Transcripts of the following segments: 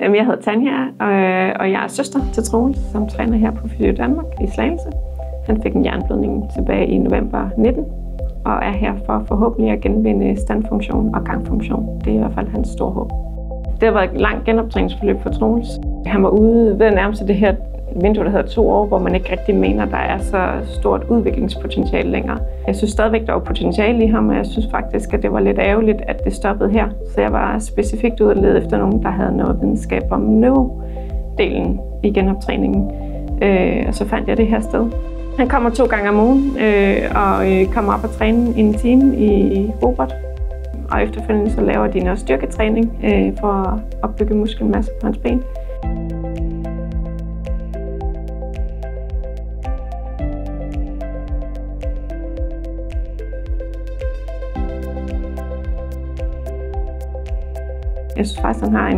Jeg hedder Tanja, og jeg er søster til Troels, som træner her på Fysio Danmark i Slagelse. Han fik en hjerneblødning tilbage i november 19 og er her for forhåbentlig at genvinde standfunktion og gangfunktion. Det er i hvert fald hans store håb. Det har været et langt genoptræningsforløb for Troels. Han var ude ved at nærme sig det her vindue, der hedder 2 år, hvor man ikke rigtig mener, der er så stort udviklingspotentiale længere. Jeg synes stadigvæk, der var potentiale i ham, og jeg synes faktisk, at det var lidt ærgerligt, at det stoppede her. Så jeg var specifikt ude at lede efter nogen, der havde noget videnskab om neurodelen i genoptræningen. Og så fandt jeg det her sted. Han kommer 2 gange om ugen og kommer op og træner en time i robot. Og efterfølgende så laver de noget styrketræning for at opbygge muskelmasse på hans ben. Jeg synes faktisk, han har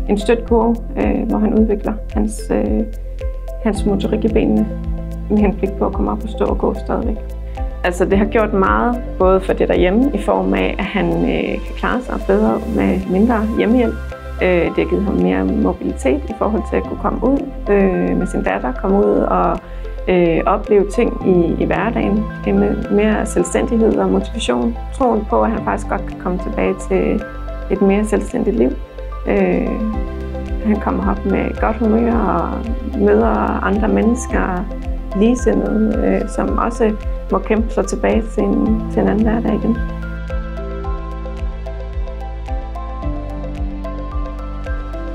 en støt kurve, hvor han udvikler hans motorik i benene med henblik på at komme op og stå og gå stadigvæk. Altså, det har gjort meget, både for det derhjemme, i form af, at han kan klare sig bedre med mindre hjemmehjælp. Det har givet ham mere mobilitet i forhold til at kunne komme ud med sin datter, komme ud og opleve ting i hverdagen med mere selvstændighed og motivation. Troen på, at han faktisk godt kan komme tilbage til et mere selvstændigt liv. Han kommer op med godt humør og møder andre mennesker, ligesindede, som også må kæmpe sig tilbage til en anden hverdag igen.